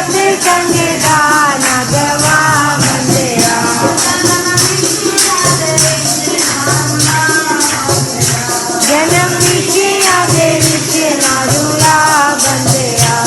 सत्संग दान दवा बंदिया जन्म विषया दे विच नारूला बंदिया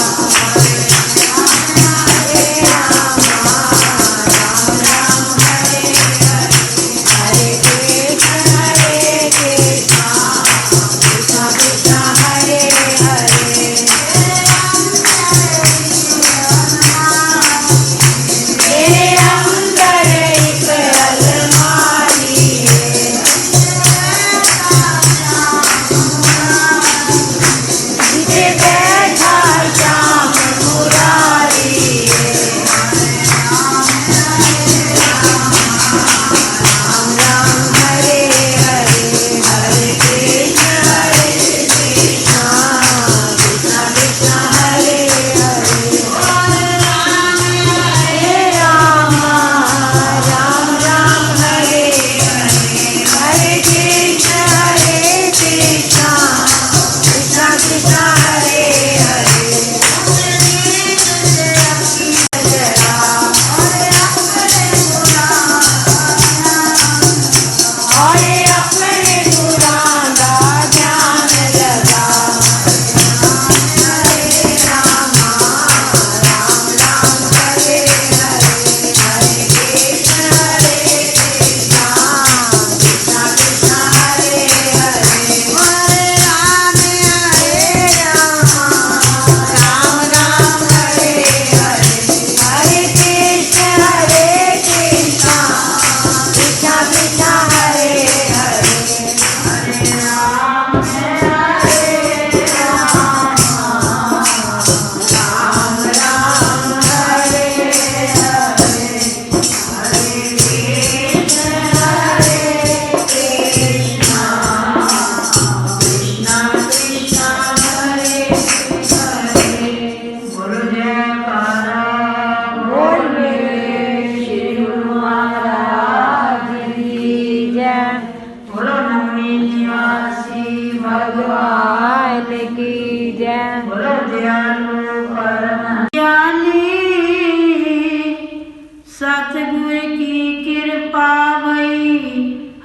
सतगुर की कृपा भई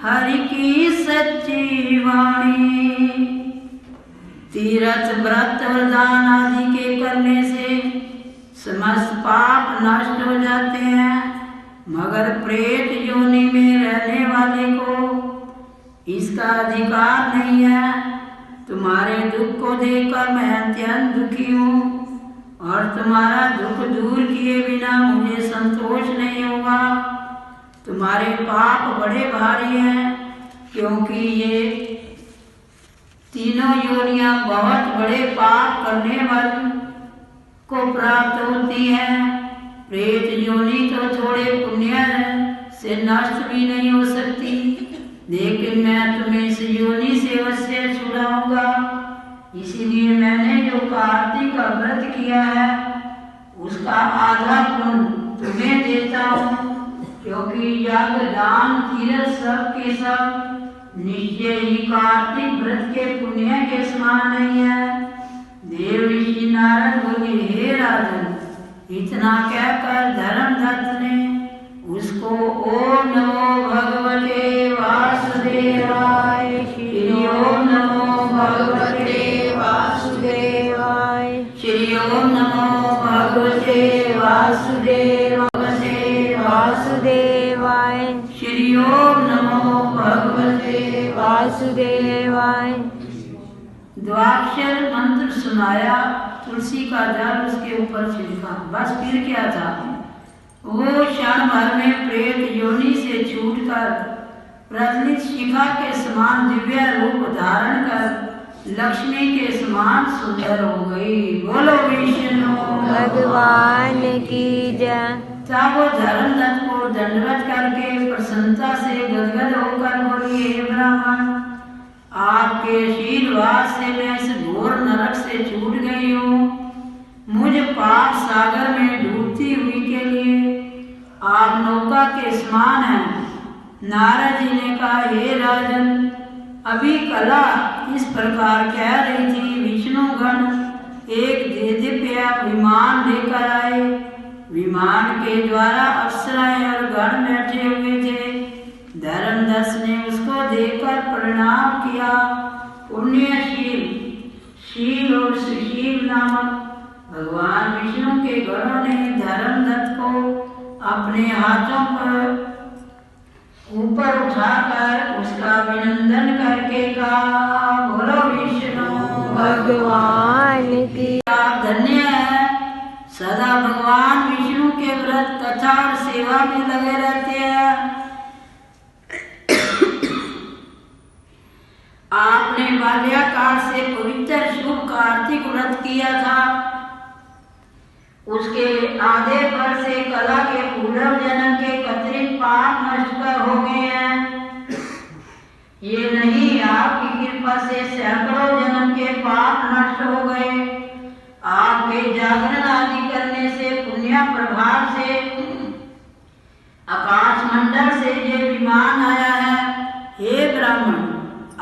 हरि की सच्ची वाणी। तीर्थ व्रत और दान आदि के करने से समस्त पाप नष्ट हो जाते हैं, मगर प्रेत योनि में रहने वाले को इसका अधिकार नहीं है। तुम्हारे दुख को देखकर मैं अत्यंत दुखी हूँ और तुम्हारा दुख दूर किए बिना मुझे संतोष नहीं होगा। तुम्हारे पाप बड़े भारी हैं, क्योंकि ये तीनों योनियां बहुत बड़े पाप करने वाले को प्राप्त होती हैं। प्रेत योनि तो थोड़े पुण्य से नष्ट भी नहीं हो सकती, लेकिन मैं तुम्हें इस योनि से अवश्य छुड़ाऊंगा। इसीलिए मैंने जो कार्तिक का व्रत किया है उसका आधा पुण्य तुम्हें देता हूँ, क्योंकि यज्ञ दान तीर्थ सब के सब निश्चय ही कार्तिक व्रत के पुण्य के समान नहीं है। देव ऋषि नारद बोले, हे राजन, इतना कहकर धर्मदत्त ने उसको ओम नमो भगवते वासुदेवाय, श्री ओम नमो भगवते वासुदेवाय, श्री ओम नमो भगवते वासुदेवाय, श्री ओम नमो भगवते वासुदेवाय। द्वाक्षर मंत्र सुनाया, तुलसी का जल उसके ऊपर छिड़का, बस फिर क्या था। वो क्षण भर में प्रेत योनि से छूटकर प्रज्वलित शिखा के समान दिव्य रूप धारण कर लक्ष्मी के समान सुंदर हो गई। बोलो विष्णु भगवान की जय। तब वो धर्मदत्त को दंडवत करके प्रसन्नता से गदगद होकर बोली, हे ब्राह्मण, आपके आशीर्वाद से मैं इस घोर नरक से छूट गई हूँ। मुझ पाप सागर में डूबती हुई के लिए आप नौका के समान हैं। नारद जी ने कहा, हे राजन, अभी कला इस प्रकार कह रही थी, विष्णुगण एक दिव्य विमान लेकर आए। विमान के द्वारा अप्सराएं और गण बैठे हुए थे। धर्मदास ने उसको देखकर प्रणाम किया। पुण्यशील, शील और सुशील नामक भगवान विष्णु के गणों ने धर्मदत्त को अपने हाथों पर ऊपर उठाकर उसका अभिनंदन करके कहा, बोलो विष्णु भगवान की। आप धन्य है, सदा भगवान विष्णु के व्रत कथा और सेवा में लगे रहते हैं। आपने बाल्याकाल से पवित्र शुभ कार्तिक व्रत किया था। उसके आधे पर से कला के पूर्व जन्म के कतरित पाप नष्ट हो गए हैं। ये नहीं, आपकी कृपा से सैकड़ों जन्म के पाप नष्ट हो गए। आपके जागरण आदि करने से, पुण्य प्रभाव से आकाश मंडल से ये विमान आया है। हे ब्राह्मण,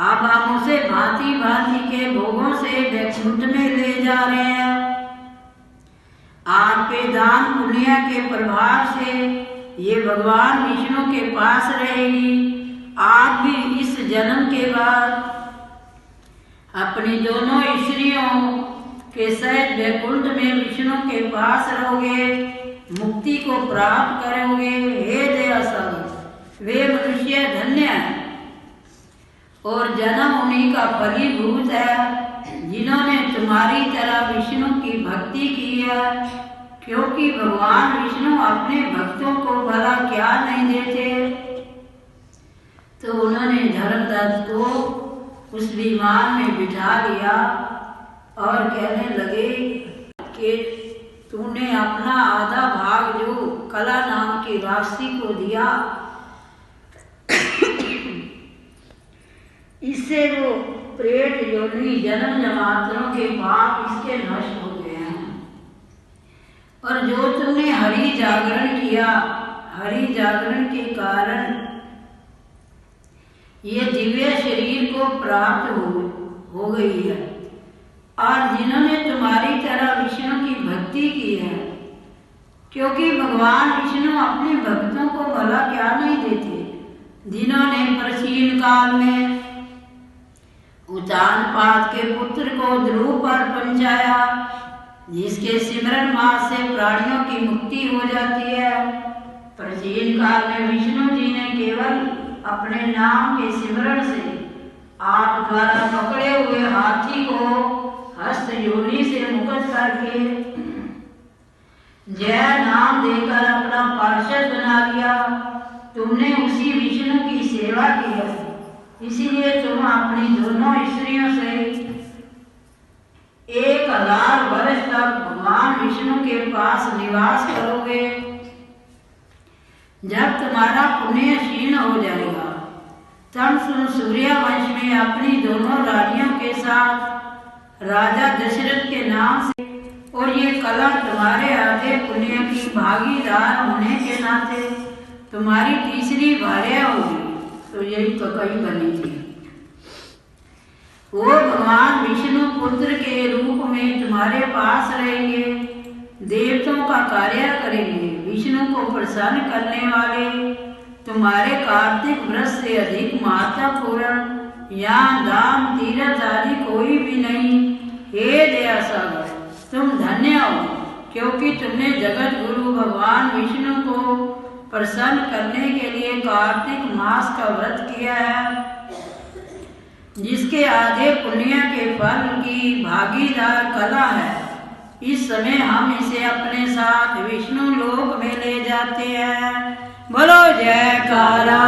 आप हमसे भांति भांति के भोगों से वैकुंठ में ले जा रहे हैं। आपके दान पुण्य के प्रभाव से ये भगवान विष्णु के पास रहेगी। आप भी इस जन्म के बाद अपनी दोनों स्त्रियों के सहित वैकुंठ में विष्णु के पास रहोगे, मुक्ति को प्राप्त करोगे। हे दया सागर, वे मनुष्य धन्य है और जन्म उन्हीं का फलीभूत है जिन्होंने तुम्हारी तरह विष्णु की भक्ति की है। क्योंकि भगवान विष्णु अपने भक्तों को भला क्या नहीं देते। तो उन्होंने धर्मदास को उस विमान में बिठा लिया और कहने लगे कि तूने अपना आधा भाग जो कला नाम की राशि को दिया, इससे वो प्रेत योनि जन्म जन्मांतरों के पाप इसके नष्ट हो गए हैं। और जो तुमने हरि जागरण किया, हरि जागरण के कारण ये दिव्य शरीर को प्राप्त हो गई है। और जिन्होंने तुम्हारी तरह विष्णु की भक्ति की है, क्योंकि भगवान विष्णु अपने भक्तों को भला क्या नहीं देते। जिन्होंने प्राचीन काल में उतानपाद के पुत्र को ध्रुव पर पहुंचाया, जिसके सिमरन मार्ग से प्राणियों की मुक्ति हो जाती है। प्राचीन काल में विष्णु जी ने केवल अपने नाम के सिमरण से आप द्वारा पकड़े हुए हाथी को हस्त योनि से मुक्त करके जय नाम देकर अपना पार्षद बना लिया। तुमने उसी विष्णु की सेवा की है, इसीलिए तुम अपनी दोनों स्त्रियों से 1000 वर्ष तक भगवान विष्णु के पास निवास करोगे। जब तुम्हारा पुण्य क्षीण हो जाएगा, तब तुम सूर्यवंश में अपनी दोनों रानियों के साथ राजा दशरथ के नाम से, और ये कला तुम्हारे आधे पुण्य की भागीदार होने के नाते तुम्हारी तीसरी भार्या होगी। तो यही तो कही बनी थी। वो भगवान विष्णु पुत्र के रूप में तुम्हारे पास रहेंगे, देवताओं का कार्य करेंगे। विष्णु को प्रसन्न करने वाले तुम्हारे कार्तिक व्रत से अधिक महत्वपूर्ण यहाँ दान तीर्थ आदि कोई भी नहीं। हे दया सागर, तुम धन्य हो, क्योंकि तुमने जगत गुरु भगवान विष्णु को प्रसन्न करने के लिए कार्तिक मास का व्रत किया है, जिसके आधे पुण्य के फल की भागीदार कला है। इस समय हम इसे अपने साथ विष्णु लोक में ले जाते हैं। बोलो जयकारा।